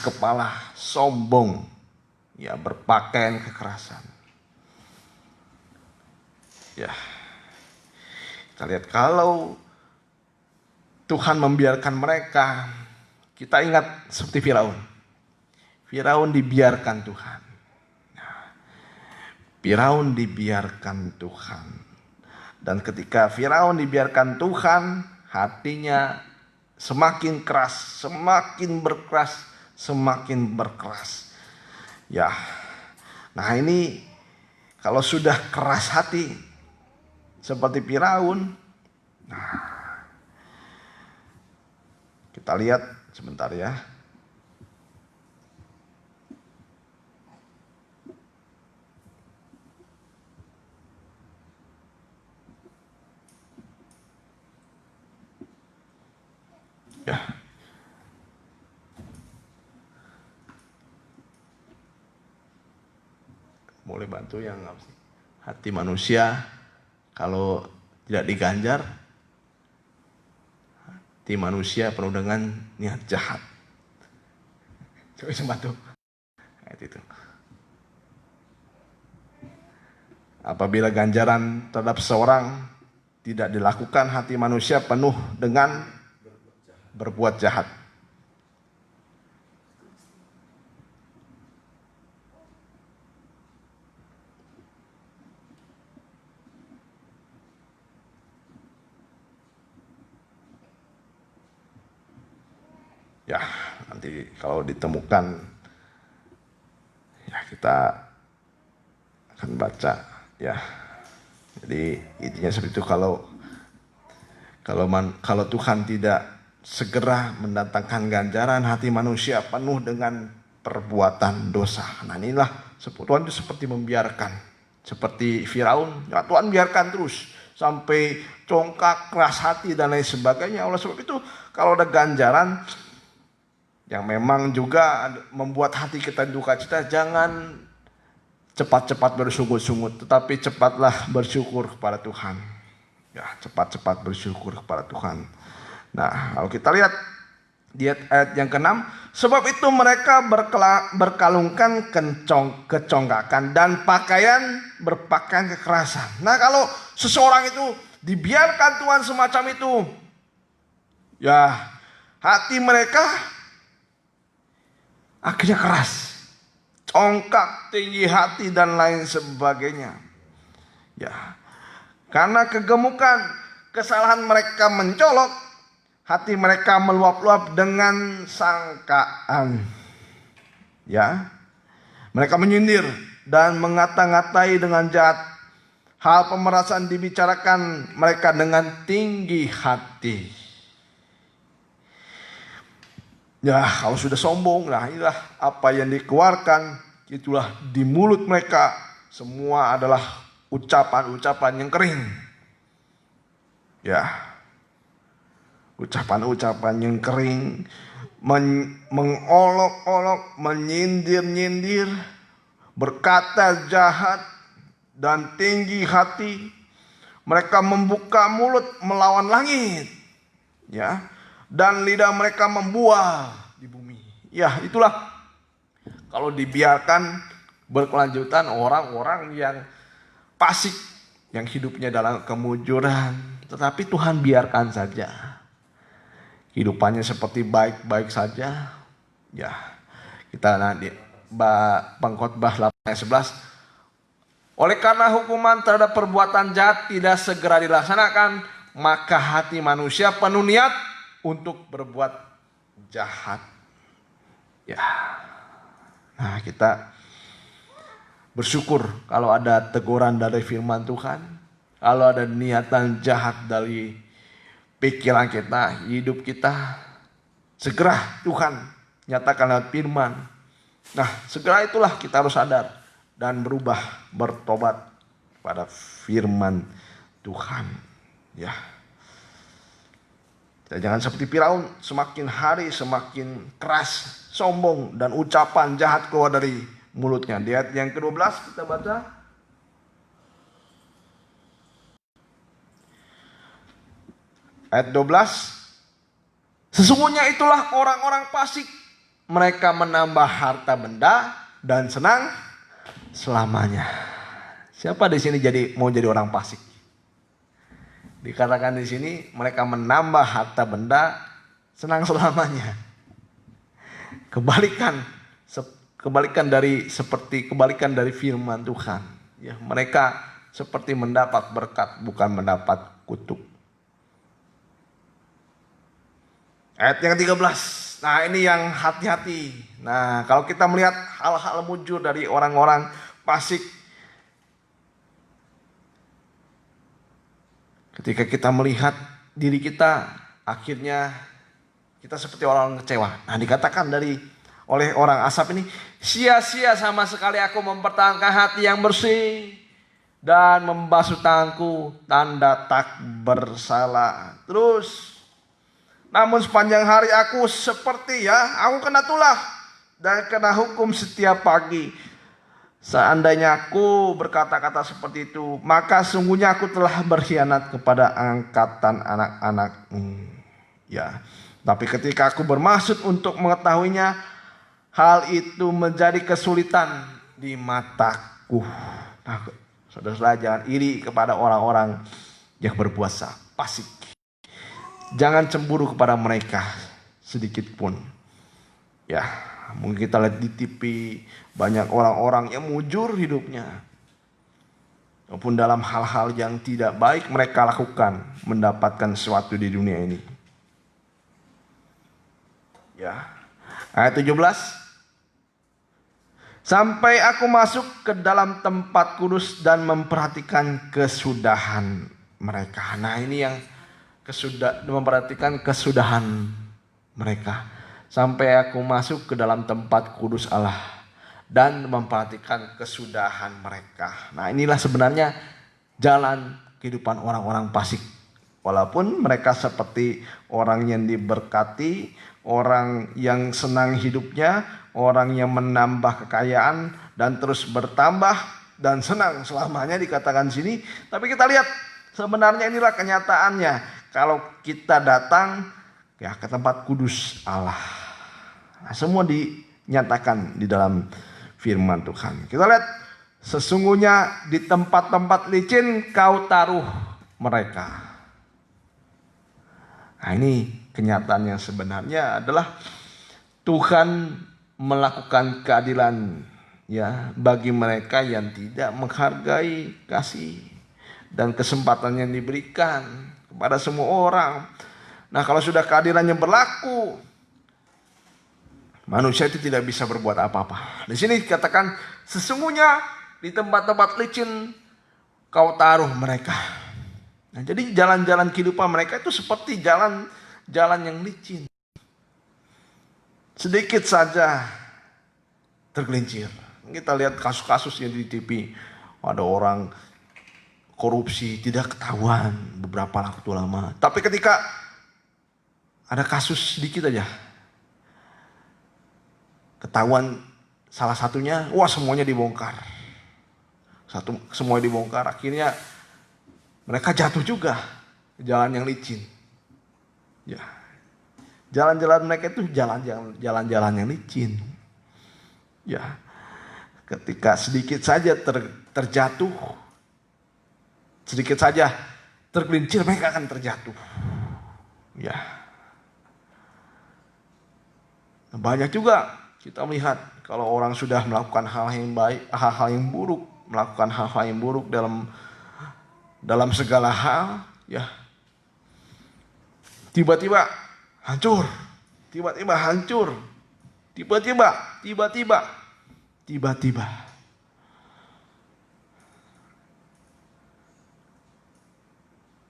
kepala, sombong, ya, berpakaian kekerasan. Ya, kita lihat kalau Tuhan membiarkan mereka, kita ingat seperti Firaun. Firaun dibiarkan Tuhan. Firaun dibiarkan Tuhan. Dan ketika Firaun dibiarkan Tuhan, hatinya semakin keras, semakin berkeras. Ya. Nah, ini kalau sudah keras hati seperti Firaun, nah, kita lihat sebentar ya. Ya. Boleh bantu yang apa sih? Hati manusia kalau tidak diganjar, hati manusia penuh dengan niat jahat. Coba bantu. Ayat itu. Apabila ganjaran terhadap seorang tidak dilakukan, hati manusia penuh dengan berbuat jahat. Ya, nanti kalau ditemukan, ya kita akan baca, ya. Jadi intinya seperti itu, kalau Tuhan tidak segera mendatangkan ganjaran, hati manusia penuh dengan perbuatan dosa. Nah, inilah Tuhan itu seperti membiarkan, seperti Firaun, ya, Tuhan biarkan terus sampai congkak, keras hati dan lain sebagainya. Oleh sebab itu, kalau ada ganjaran yang memang juga membuat hati kita duka cita, jangan cepat-cepat bersungut-sungut, tetapi cepatlah bersyukur kepada Tuhan. Ya, cepat-cepat bersyukur kepada Tuhan. Nah, kalau kita lihat di ayat yang ke-6, sebab itu mereka berkalungkan kecongkakan dan berpakaian kekerasan. Nah, kalau seseorang itu dibiarkan Tuhan semacam itu, ya, hati mereka akhirnya keras, congkak, tinggi hati dan lain sebagainya. Ya, karena kegemukan kesalahan mereka mencolok, hati mereka meluap-luap dengan sangkaan. Ya, mereka menyindir dan mengata-ngatai dengan jahat. Hal pemerasan dibicarakan mereka dengan tinggi hati. Ya, kalau sudah sombong, nah inilah apa yang dikeluarkan, itulah di mulut mereka semua adalah ucapan-ucapan yang kering. Ya, ucapan-ucapan yang kering, mengolok-olok, menyindir-nyindir, berkata jahat dan tinggi hati. Mereka membuka mulut melawan langit, ya, dan lidah mereka membual di bumi. Ya, itulah kalau dibiarkan berkelanjutan orang-orang yang fasik, yang hidupnya dalam kemujuran, tetapi Tuhan biarkan saja. Hidupannya seperti baik-baik saja. Ya, kita nanti Pengkhotbah 8 ayat 11. Oleh karena hukuman terhadap perbuatan jahat tidak segera dilaksanakan, maka hati manusia penuh niat untuk berbuat jahat. Ya. Nah, kita bersyukur kalau ada teguran dari firman Tuhan, kalau ada niatan jahat dari pikiran kita, hidup kita, segera Tuhan nyatakan lewat firman. Nah, segera itulah kita harus sadar dan berubah, bertobat pada firman Tuhan. Ya. Jangan seperti Firaun, semakin hari semakin keras, sombong, dan ucapan jahat keluar dari mulutnya. Di ayat yang ke-12 kita baca. Ayat 12. Sesungguhnya itulah orang-orang fasik. Mereka menambah harta benda dan senang selamanya. Siapa di sini mau jadi orang fasik? Dikatakan di sini mereka menambah harta benda, senang selamanya. Kebalikan dari firman Tuhan. Ya, mereka seperti mendapat berkat bukan mendapat kutuk. Ayat yang 13. Nah, ini yang hati-hati. Nah, kalau kita melihat hal-hal mujur dari orang-orang fasik, ketika kita melihat diri kita, akhirnya kita seperti orang kecewa. Nah, dikatakan oleh orang Asaf ini, sia-sia sama sekali aku mempertahankan hati yang bersih dan membasuh tanganku, tanda tak bersalah. Terus, namun sepanjang hari aku aku kena tulah dan kena hukum setiap pagi. Seandainya aku berkata-kata seperti itu, maka sungguhnya aku telah berkhianat kepada angkatan anak-anakmu. Ya, tapi ketika aku bermaksud untuk mengetahuinya, hal itu menjadi kesulitan di mataku. Nah, saudara-saudara, jangan iri kepada orang-orang yang berbuat fasik. Jangan cemburu kepada mereka sedikit pun. Ya, mungkin kita lihat di TV banyak orang-orang yang mujur hidupnya. Maupun dalam hal-hal yang tidak baik mereka lakukan, mendapatkan sesuatu di dunia ini. Ya. Ayat 17. Sampai aku masuk ke dalam tempat kudus dan memperhatikan kesudahan mereka. Nah, ini yang memperhatikan kesudahan mereka. Sampai aku masuk ke dalam tempat kudus Allah dan memperhatikan kesudahan mereka. Nah, inilah sebenarnya jalan kehidupan orang-orang fasik. Walaupun mereka seperti orang yang diberkati, orang yang senang hidupnya, orang yang menambah kekayaan dan terus bertambah dan senang selamanya dikatakan sini. Tapi kita lihat sebenarnya inilah kenyataannya. Kalau kita datang ya ke tempat kudus Allah. Nah, semua dinyatakan di dalam firman Tuhan. Kita lihat, sesungguhnya di tempat-tempat licin kau taruh mereka. Nah, ini kenyataan yang sebenarnya adalah Tuhan melakukan keadilan ya bagi mereka yang tidak menghargai kasih dan kesempatan yang diberikan kepada semua orang. Nah, kalau sudah keadilannya berlaku, manusia itu tidak bisa berbuat apa-apa. Di sini dikatakan, sesungguhnya di tempat-tempat licin kau taruh mereka. Nah, jadi jalan-jalan kehidupan mereka itu seperti jalan yang licin. Sedikit saja tergelincir. Kita lihat kasus-kasus yang di TV. Ada orang korupsi tidak ketahuan beberapa waktu lama. Tapi ketika ada kasus sedikit aja, ketahuan salah satunya, wah semuanya dibongkar. Semuanya dibongkar, akhirnya mereka jatuh juga ke jalan yang licin. Ya. Jalan-jalan mereka itu jalan-jalan yang licin. Ya. Ketika sedikit saja terjatuh, sedikit saja tergelincir, mereka akan terjatuh. Ya. Banyak juga kita melihat kalau orang sudah melakukan hal yang baik, hal-hal yang buruk, melakukan hal-hal yang buruk dalam segala hal, ya tiba-tiba hancur, tiba-tiba hancur, tiba-tiba.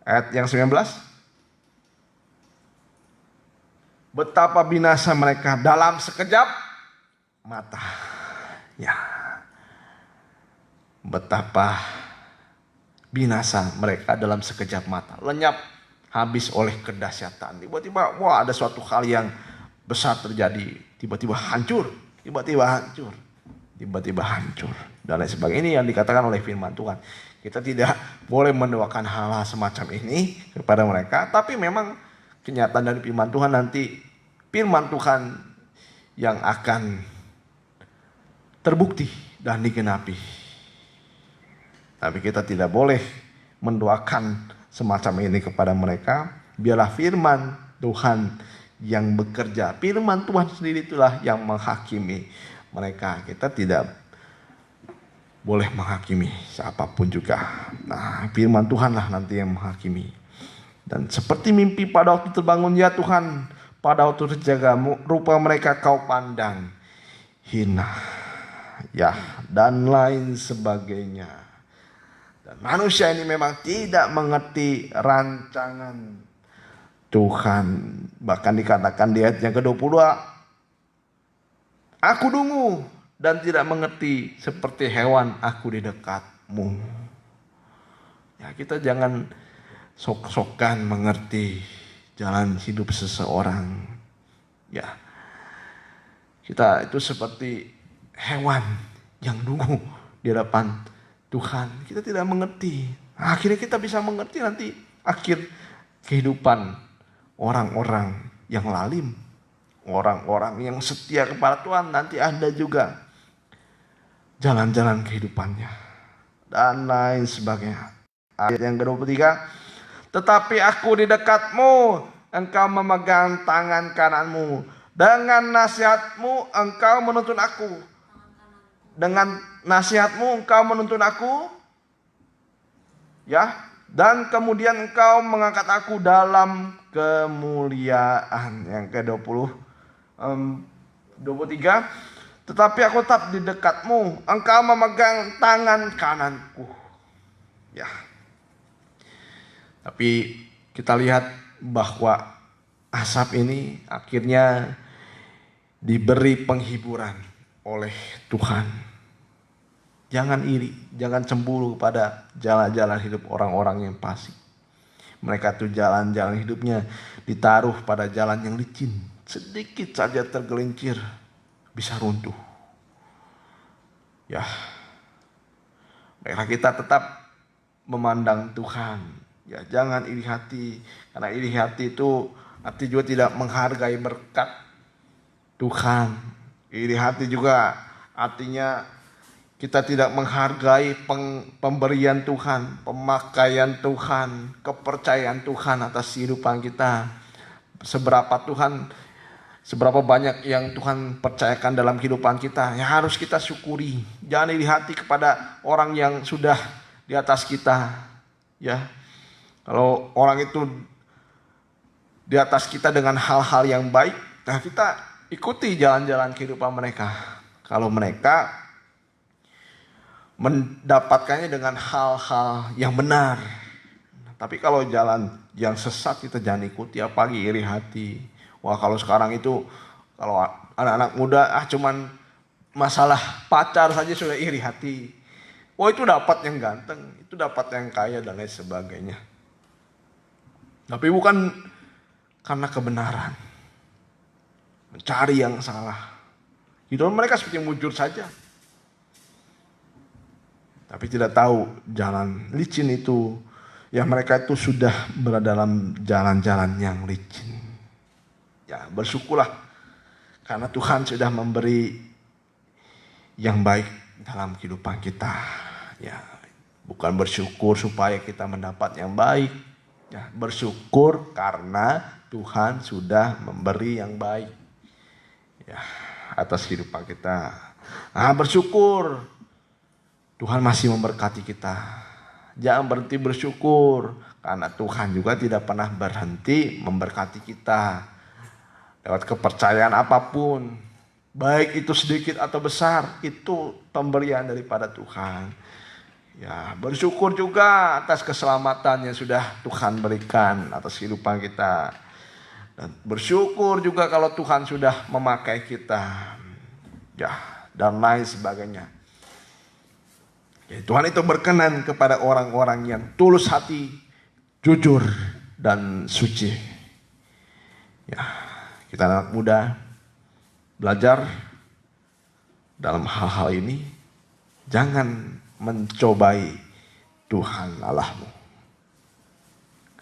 Ayat yang 19. Betapa binasa mereka dalam sekejap mata. Ya. Betapa binasa mereka dalam sekejap mata. Lenyap habis oleh kedahsyatan. Tiba-tiba wah ada suatu hal yang besar terjadi. Tiba-tiba hancur. Dan lain sebagainya. Ini yang dikatakan oleh firman Tuhan. Kita tidak boleh mendoakan hal-hal semacam ini kepada mereka. Tapi memang kenyataan dari firman Tuhan nanti, firman Tuhan yang akan terbukti dan digenapi. Tapi kita tidak boleh mendoakan semacam ini kepada mereka. Biarlah firman Tuhan yang bekerja. Firman Tuhan sendiri itulah yang menghakimi mereka. Kita tidak boleh menghakimi siapapun juga. Nah, firman Tuhanlah nanti yang menghakimi. Dan seperti mimpi pada waktu terbangun, ya Tuhan, pada waktu terjaga, rupa mereka Kau pandang hina, ya, dan lain sebagainya. Dan manusia ini memang tidak mengerti rancangan Tuhan. Bahkan dikatakan di ayat yang ke-22, aku dungu dan tidak mengerti, seperti hewan aku di dekatmu. Ya, kita jangan sok-sokan mengerti jalan hidup seseorang. Ya, kita itu seperti hewan yang dungu di hadapan Tuhan. Kita tidak mengerti. Akhirnya kita bisa mengerti nanti akhir kehidupan orang-orang yang lalim, orang-orang yang setia kepada Tuhan. Nanti ada juga jalan-jalan kehidupannya dan lain sebagainya. Ayat yang ke-23, tetapi aku di dekatmu, engkau memegang tangan kananmu, dengan nasihatmu engkau menuntun aku. Dengan nasihatmu engkau menuntun aku, ya, dan kemudian engkau mengangkat aku dalam kemuliaan. Yang ke-23, tetapi aku tetap di dekatmu, engkau memegang tangan kananku. Ya. Tapi kita lihat bahwa Asaf ini akhirnya diberi penghiburan oleh Tuhan. Jangan iri, jangan cemburu pada jalan-jalan hidup orang-orang yang fasik. Mereka tuh jalan-jalan hidupnya ditaruh pada jalan yang licin. Sedikit saja tergelincir bisa runtuh. Ya, baiklah kita tetap memandang Tuhan. Ya, jangan iri hati, karena iri hati itu arti juga tidak menghargai berkat Tuhan. Iri hati juga artinya kita tidak menghargai pemberian Tuhan, pemakaian Tuhan, kepercayaan Tuhan atas kehidupan kita. Seberapa banyak yang Tuhan percayakan dalam kehidupan kita, yang harus kita syukuri. Jangan iri hati kepada orang yang sudah di atas kita, ya. Kalau orang itu di atas kita dengan hal-hal yang baik, nah kita ikuti jalan-jalan kehidupan mereka. Kalau mereka mendapatkannya dengan hal-hal yang benar. Tapi kalau jalan yang sesat kita jangan ikuti, apalagi iri hati. Wah, kalau sekarang itu, kalau anak-anak muda cuman masalah pacar saja sudah iri hati. Wah, itu dapat yang ganteng, itu dapat yang kaya dan lain sebagainya. Tapi bukan karena kebenaran. Mencari yang salah. Hidup mereka seperti mujur saja. Tapi tidak tahu jalan licin itu. Ya, mereka itu sudah berada dalam jalan-jalan yang licin. Ya, bersyukurlah. Karena Tuhan sudah memberi yang baik dalam kehidupan kita. Ya, bukan bersyukur supaya kita mendapat yang baik. Ya, bersyukur karena Tuhan sudah memberi yang baik, ya, atas kehidupan kita. Bersyukur Tuhan masih memberkati kita. Jangan berhenti bersyukur, karena Tuhan juga tidak pernah berhenti memberkati kita. Lewat kepercayaan apapun, baik itu sedikit atau besar, itu pemberian daripada Tuhan. Ya, bersyukur juga atas keselamatan yang sudah Tuhan berikan atas kehidupan kita. Dan bersyukur juga kalau Tuhan sudah memakai kita. Ya, dan lain sebagainya. Ya, Tuhan itu berkenan kepada orang-orang yang tulus hati, jujur, dan suci. Ya, kita anak muda belajar dalam hal-hal ini. Jangan mencobai Tuhan Allahmu.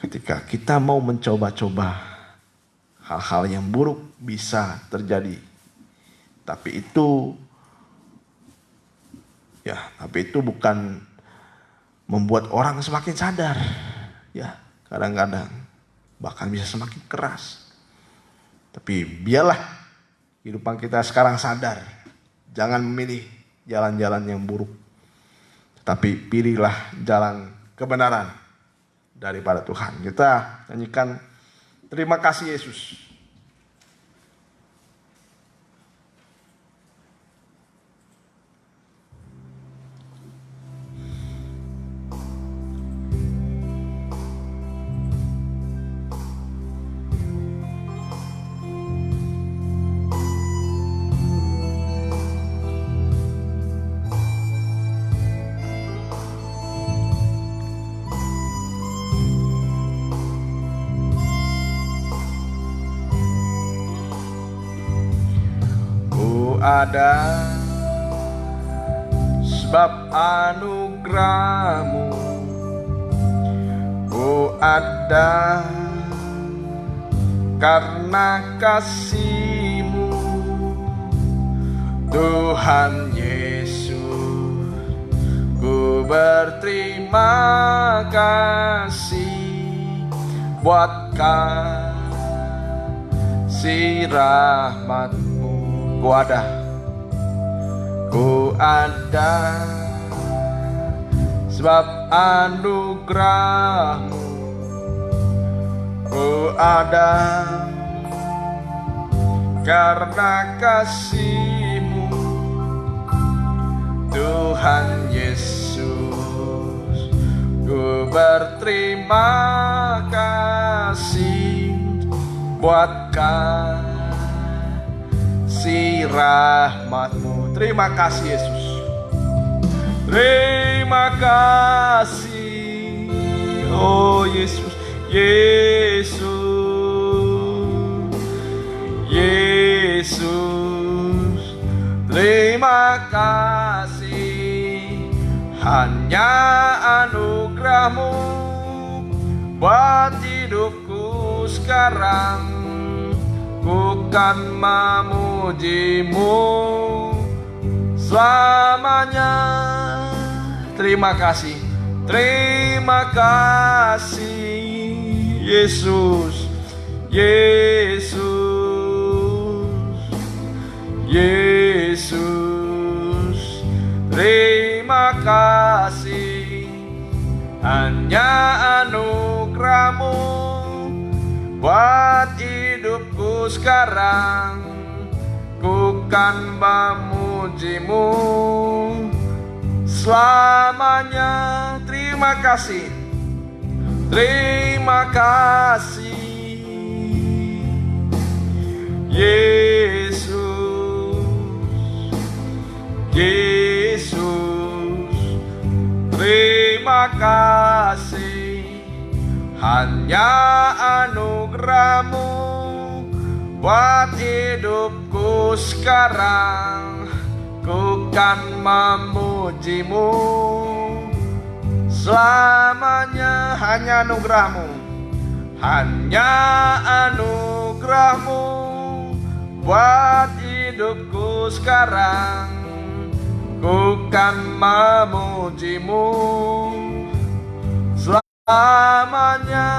Ketika kita mau mencoba-coba, hal-hal yang buruk bisa terjadi. Tapi itu bukan membuat orang semakin sadar. Ya, kadang-kadang bahkan bisa semakin keras. Tapi biarlah kehidupan kita sekarang sadar. Jangan memilih jalan-jalan yang buruk. Tapi pilihlah jalan kebenaran daripada Tuhan. Kita nyanyikan Terima Kasih Yesus. Ada sebab anugerahmu, oh ada karena kasihmu, Tuhan Yesus. Ku berterima kasih buat kasih rahmat-Mu. Ku ada sebab anugerahmu, ku ada karena kasihmu, Tuhan Yesus. Ku berterima kasih buat kasih rahmat-Mu. Terima kasih Yesus. Terima kasih, oh Yesus, Yesus, Yesus. Terima kasih, hanya anugerah-Mu buat hidupku sekarang. Ku kan memuji-Mu selamanya. Terima kasih, terima kasih Yesus, Yesus, Yesus. Terima kasih, hanya anugerah-Mu buat hidupku sekarang. Ku kan memuji-Mu selamanya. Terima kasih, terima kasih Yesus, Yesus. Terima kasih, hanya anugerah-Mu buat hidupku sekarang. Ku kan memuji-Mu selamanya. Hanya anugerah-Mu, hanya anugerah-Mu buat hidupku sekarang. Ku kan memuji-Mu selamanya.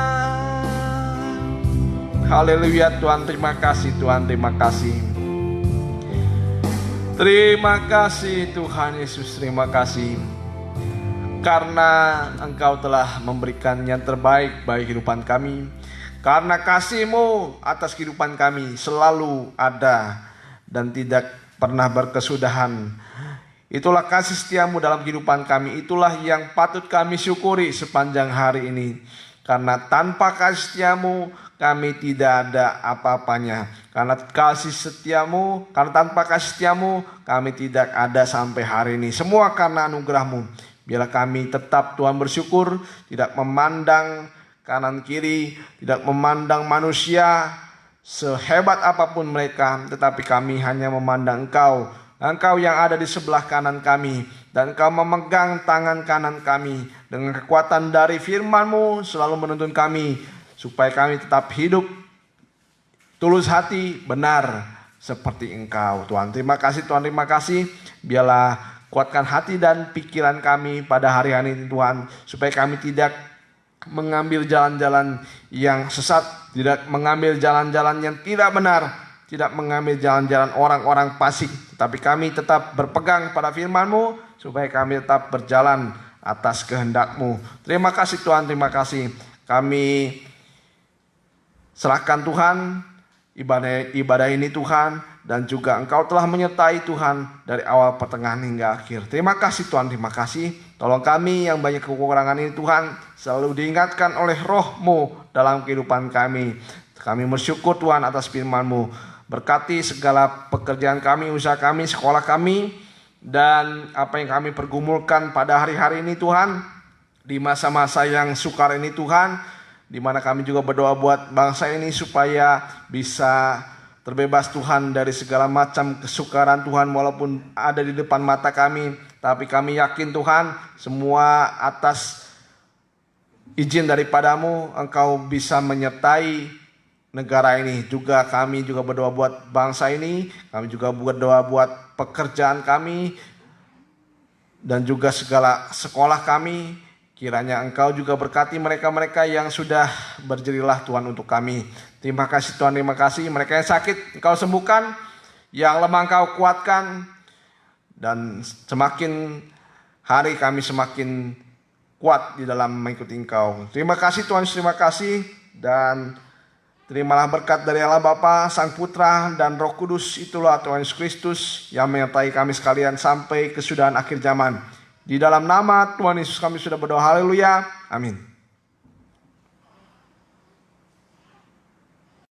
Haleluya Tuhan, terima kasih Tuhan, terima kasih. Terima kasih Tuhan Yesus, terima kasih. karena Engkau telah memberikan yang terbaik bagi kehidupan kami. Karena kasih-Mu atas kehidupan kami selalu ada dan tidak pernah berkesudahan. Itulah kasih setia-Mu dalam kehidupan kami. Itulah yang patut kami syukuri sepanjang hari ini. Karena tanpa kasih setia-Mu kami tidak ada apa-apanya. Karena kasih setiamu, karena tanpa kasih setiamu kami tidak ada sampai hari ini. Semua karena anugerah-Mu. Biarlah kami tetap Tuhan bersyukur, tidak memandang kanan kiri, tidak memandang manusia sehebat apapun mereka, tetapi kami hanya memandang Engkau. Engkau yang ada di sebelah kanan kami, dan Engkau memegang tangan kanan kami. Dengan kekuatan dari firman-Mu selalu menuntun kami, supaya kami tetap hidup tulus hati, benar seperti Engkau. Tuhan, terima kasih Tuhan, terima kasih. Biarlah kuatkan hati dan pikiran kami pada hari ini Tuhan, supaya kami tidak mengambil jalan-jalan yang sesat, tidak mengambil jalan-jalan yang tidak benar, tidak mengambil jalan-jalan orang-orang fasik, tetapi kami tetap berpegang pada firman-Mu, supaya kami tetap berjalan atas kehendak-Mu. Terima kasih Tuhan, terima kasih. Kami serahkan Tuhan ibadah ini Tuhan, dan juga Engkau telah menyertai Tuhan dari awal, pertengahan hingga akhir. Terima kasih Tuhan, terima kasih. Tolong kami yang banyak kekurangan ini Tuhan, selalu diingatkan oleh Roh-Mu dalam kehidupan kami. Kami bersyukur Tuhan atas firman-Mu. Berkati segala pekerjaan kami, usaha kami, sekolah kami, dan apa yang kami pergumulkan pada hari-hari ini Tuhan, di masa-masa yang sukar ini Tuhan, di mana kami juga berdoa buat bangsa ini supaya bisa terbebas Tuhan dari segala macam kesukaran Tuhan, walaupun ada di depan mata kami. Tapi kami yakin Tuhan, semua atas izin daripada-Mu, Engkau bisa menyertai negara ini. Juga kami juga berdoa buat bangsa ini, kami juga berdoa buat pekerjaan kami, dan juga segala sekolah kami. Kiranya Engkau juga berkati mereka-mereka yang sudah berjerilah Tuhan untuk kami. Terima kasih Tuhan, terima kasih. Mereka yang sakit Engkau sembuhkan, yang lemah Engkau kuatkan, dan semakin hari kami semakin kuat di dalam mengikuti Engkau. Terima kasih Tuhan, terima kasih. Dan terimalah berkat dari Allah Bapa, Sang Putra, dan Roh Kudus. Itulah Tuhan Yesus Kristus yang menyertai kami sekalian sampai kesudahan akhir zaman. Di dalam nama Tuhan Yesus kami sudah berdoa, haleluya, amin.